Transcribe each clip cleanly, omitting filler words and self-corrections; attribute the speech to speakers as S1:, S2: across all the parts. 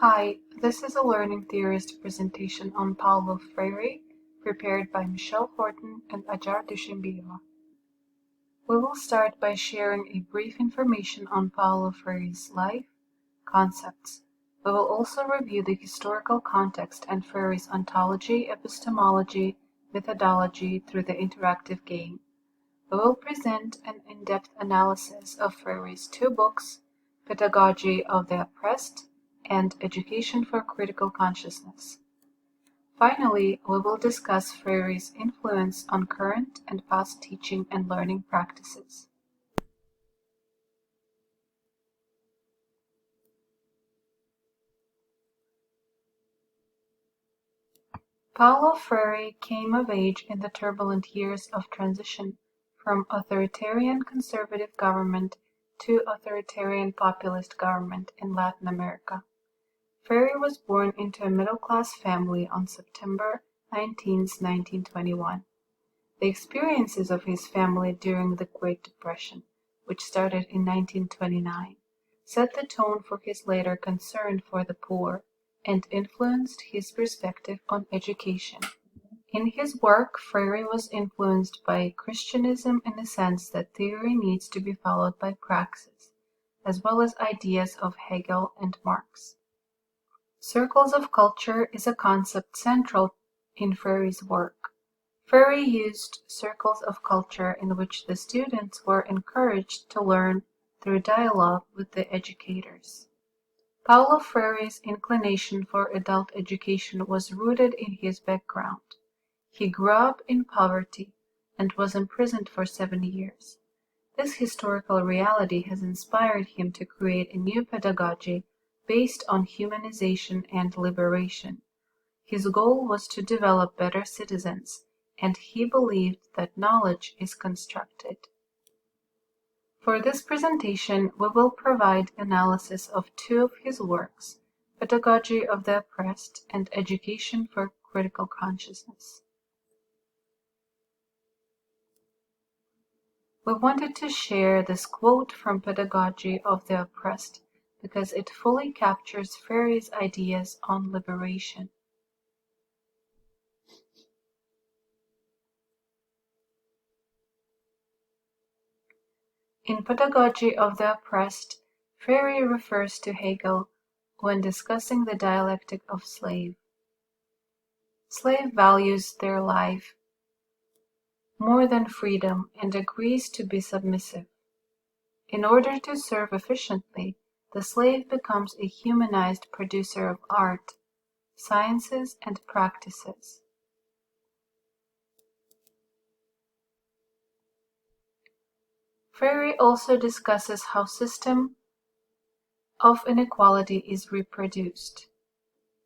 S1: Hi, this is a Learning Theorist presentation on Paulo Freire, prepared by Michelle Horton and Ajar Dushimbio. We will start by sharing a brief information on Paulo Freire's life, concepts. We will also review the historical context and Freire's ontology, epistemology, methodology through the interactive game. We will present an in-depth analysis of Freire's two books, Pedagogy of the Oppressed and Education for Critical Consciousness. Finally, we will discuss Freire's influence on current and past teaching and learning practices. Paulo Freire came of age in the turbulent years of transition from authoritarian conservative government to authoritarian populist government in Latin America. Freire was born into a middle-class family on September 19, 1921. The experiences of his family during the Great Depression, which started in 1929, set the tone for his later concern for the poor and influenced his perspective on education. In his work, Freire was influenced by Christianism in the sense that theory needs to be followed by praxis, as well as ideas of Hegel and Marx. Circles of culture is a concept central in Freire's work. Freire used circles of culture in which the students were encouraged to learn through dialogue with the educators. Paulo Freire's inclination for adult education was rooted in his background. He grew up in poverty and was imprisoned for 7 years. This historical reality has inspired him to create a new pedagogy based on humanization and liberation. His goal was to develop better citizens, and he believed that knowledge is constructed. For this presentation, we will provide analysis of two of his works, Pedagogy of the Oppressed and Education for Critical Consciousness. We wanted to share this quote from Pedagogy of the Oppressed because it fully captures Freire's ideas on liberation. In Pedagogy of the Oppressed, Freire refers to Hegel when discussing the dialectic of slave. Slave values their life more than freedom and agrees to be submissive. In order to serve efficiently, the slave becomes a humanized producer of art, sciences, and practices. Freire also discusses how system of inequality is reproduced.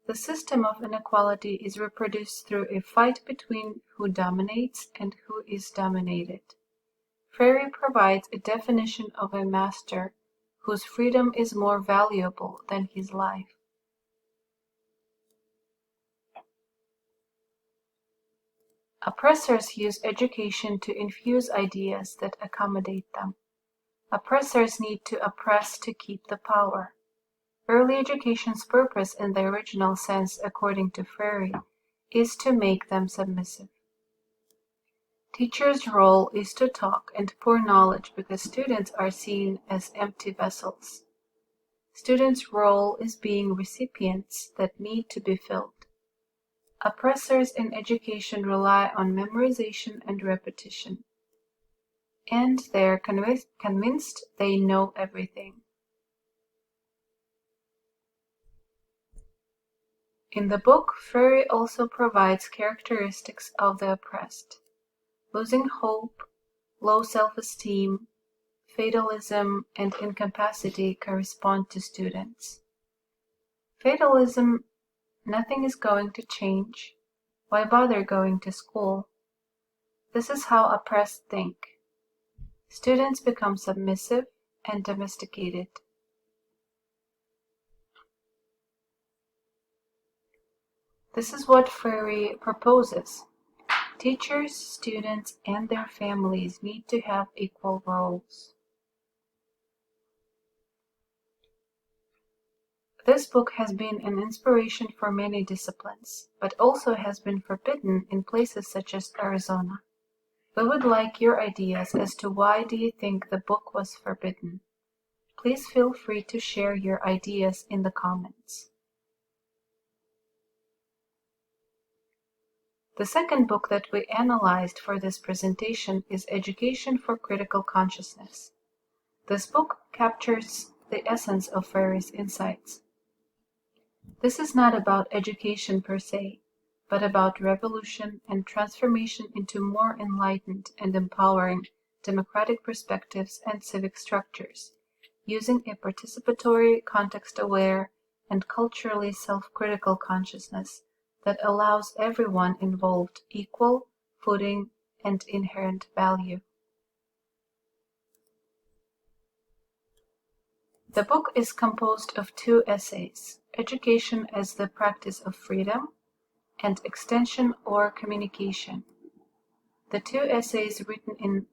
S1: The system of inequality is reproduced through a fight between who dominates and who is dominated. Freire provides a definition of a master whose freedom is more valuable than his life. Oppressors use education to infuse ideas that accommodate them. Oppressors need to oppress to keep the power. Early education's purpose in the original sense, according to Freire, is to make them submissive. Teachers' role is to talk and pour knowledge because students are seen as empty vessels. Students' role is being recipients that need to be filled. Oppressors in education rely on memorization and repetition, and they are convinced they know everything. In the book, Freire also provides characteristics of the oppressed: losing hope, low self-esteem, fatalism, and incapacity correspond to students. Fatalism: nothing is going to change. Why bother going to school? This is how oppressed think. Students become submissive and domesticated. This is what Freire proposes. Teachers, students, and their families need to have equal roles. This book has been an inspiration for many disciplines, but also has been forbidden in places such as Arizona. We would like your ideas as to why do you think the book was forbidden. Please feel free to share your ideas in the comments. The second book that we analyzed for this presentation is Education for Critical Consciousness. This book captures the essence of Frere's insights. This is not about education per se, but about revolution and transformation into more enlightened and empowering democratic perspectives and civic structures, using a participatory, context-aware, and culturally self-critical consciousness that allows everyone involved equal footing and inherent value. The book is composed of two essays, Education as the Practice of Freedom and Extension or Communication. The two essays, written in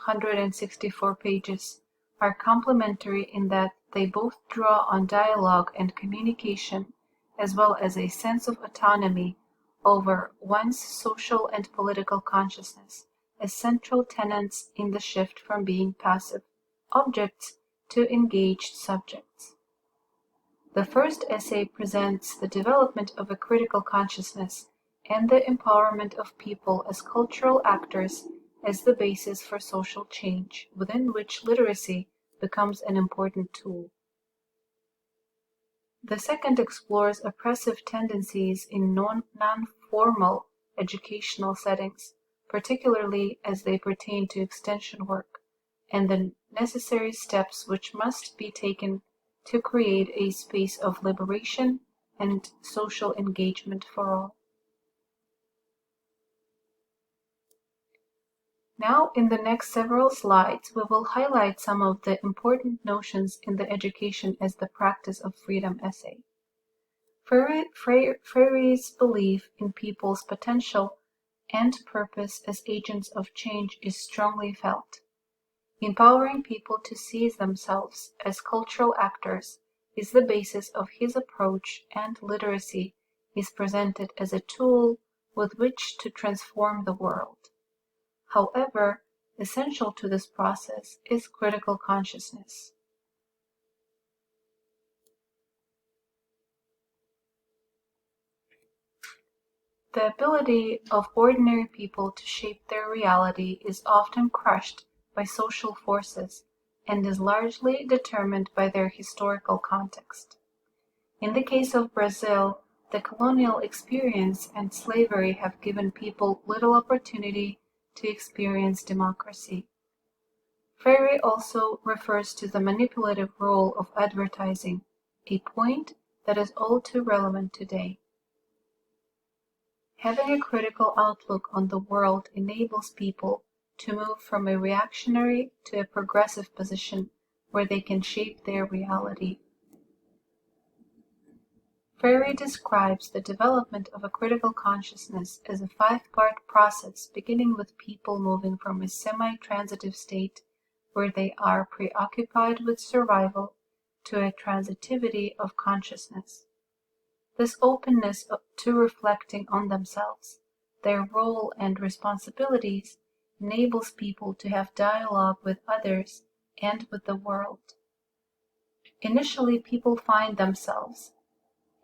S1: 164 pages, are complementary in that they both draw on dialogue and communication, as well as a sense of autonomy over one's social and political consciousness as central tenets in the shift from being passive objects to engaged subjects. The first essay presents the development of a critical consciousness and the empowerment of people as cultural actors as the basis for social change, within which literacy becomes an important tool. The second explores oppressive tendencies in non-formal educational settings, particularly as they pertain to extension work, and the necessary steps which must be taken to create a space of liberation and social engagement for all. Now, in the next several slides, we will highlight some of the important notions in the Education as the Practice of Freedom essay. Frere's belief in people's potential and purpose as agents of change is strongly felt. Empowering people to seize themselves as cultural actors is the basis of his approach, and literacy is presented as a tool with which to transform the world. However, essential to this process is critical consciousness. The ability of ordinary people to shape their reality is often crushed by social forces and is largely determined by their historical context. In the case of Brazil, the colonial experience and slavery have given people little opportunity to experience democracy. Freire also refers to the manipulative role of advertising, a point that is all too relevant today. Having a critical outlook on the world enables people to move from a reactionary to a progressive position where they can shape their reality. Freire describes the development of a critical consciousness as a five-part process, beginning with people moving from a semi-transitive state where they are preoccupied with survival to a transitivity of consciousness. This openness to reflecting on themselves, their role and responsibilities, enables people to have dialogue with others and with the world. Initially, people find themselves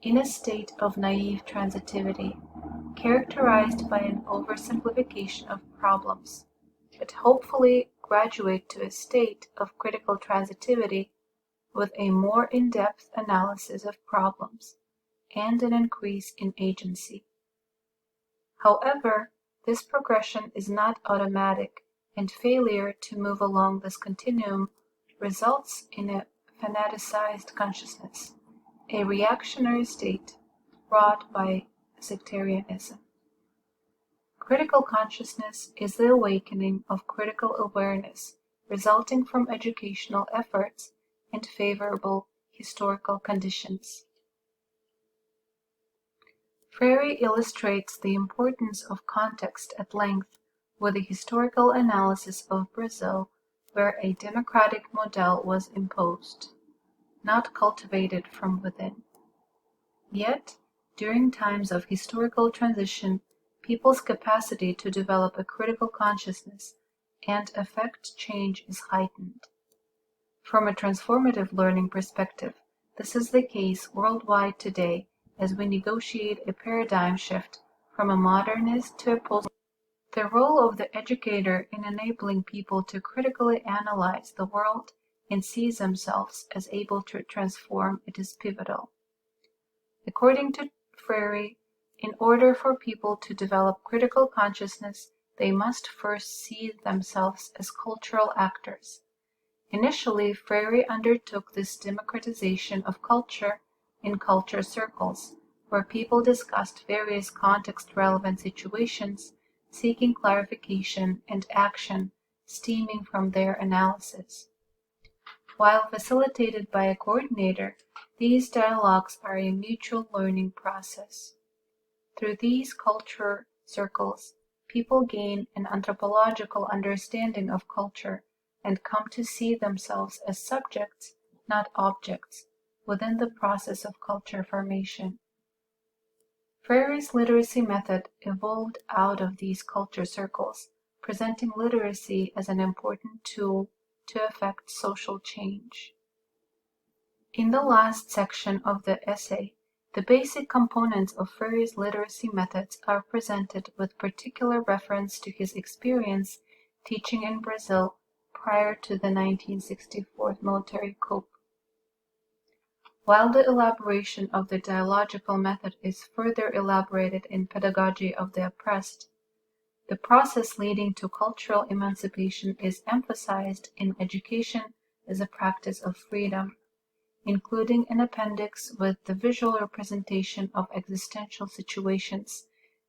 S1: in a state of naive transitivity, characterized by an oversimplification of problems, but hopefully graduate to a state of critical transitivity with a more in-depth analysis of problems and an increase in agency. However, this progression is not automatic, and failure to move along this continuum results in a fanaticized consciousness, a reactionary state wrought by sectarianism. Critical consciousness is the awakening of critical awareness resulting from educational efforts and favorable historical conditions. Freire illustrates the importance of context at length with a historical analysis of Brazil, where a democratic model was imposed, not cultivated from within. Yet, during times of historical transition, people's capacity to develop a critical consciousness and affect change is heightened. From a transformative learning perspective, this is the case worldwide today as we negotiate a paradigm shift from a modernist to a post. The role of the educator in enabling people to critically analyze the world and see themselves as able to transform it is pivotal. According to Freire, in order for people to develop critical consciousness, they must first see themselves as cultural actors. Initially, Freire undertook this democratization of culture in culture circles, where people discussed various context-relevant situations, seeking clarification and action stemming from their analysis. While facilitated by a coordinator, these dialogues are a mutual learning process. Through these culture circles, people gain an anthropological understanding of culture and come to see themselves as subjects, not objects, within the process of culture formation. Freire's literacy method evolved out of these culture circles, presenting literacy as an important tool to effect social change. In the last section of the essay, the basic components of Freire's literacy methods are presented with particular reference to his experience teaching in Brazil prior to the 1964 military coup. While the elaboration of the dialogical method is further elaborated in Pedagogy of the Oppressed, the process leading to cultural emancipation is emphasized in Education as a Practice of Freedom, including an appendix with the visual representation of existential situations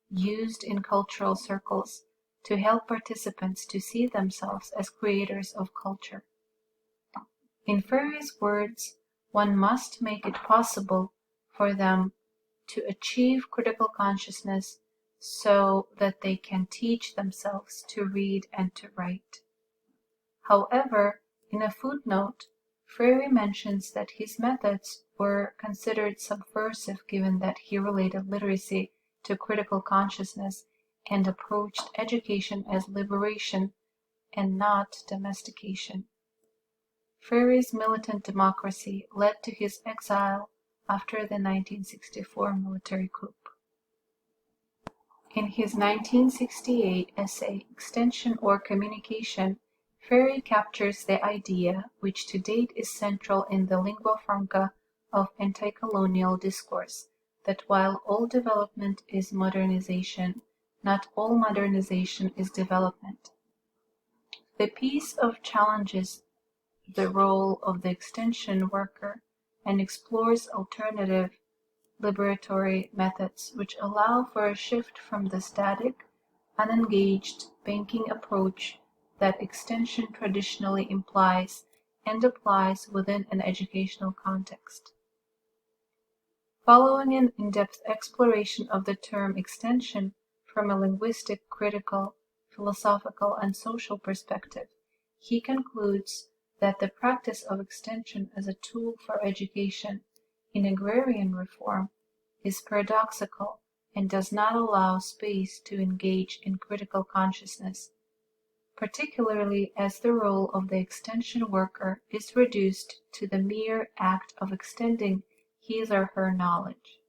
S1: used in cultural circles to help participants to see themselves as creators of culture. In Freire's words, one must make it possible for them to achieve critical consciousness so that they can teach themselves to read and to write. However, in a footnote, Freire mentions that his methods were considered subversive given that he related literacy to critical consciousness and approached education as liberation and not domestication. Freire's militant democracy led to his exile after the 1964 military coup. In his 1968 essay, Extension or Communication, Freire captures the idea, which to date is central in the lingua franca of anti-colonial discourse, that while all development is modernization, not all modernization is development. The piece of challenges the role of the extension worker and explores alternative liberatory methods which allow for a shift from the static, unengaged banking approach that extension traditionally implies and applies within an educational context. Following an in-depth exploration of the term extension from a linguistic, critical, philosophical, and social perspective, he concludes that the practice of extension as a tool for education in agrarian reform is paradoxical and does not allow space to engage in critical consciousness, particularly as the role of the extension worker is reduced to the mere act of extending his or her knowledge.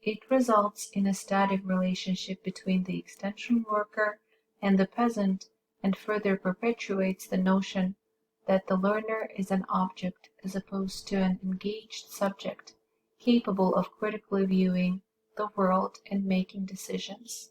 S1: It results in a static relationship between the extension worker and the peasant and further perpetuates the notion that the learner is an object as opposed to an engaged subject capable of critically viewing the world and making decisions.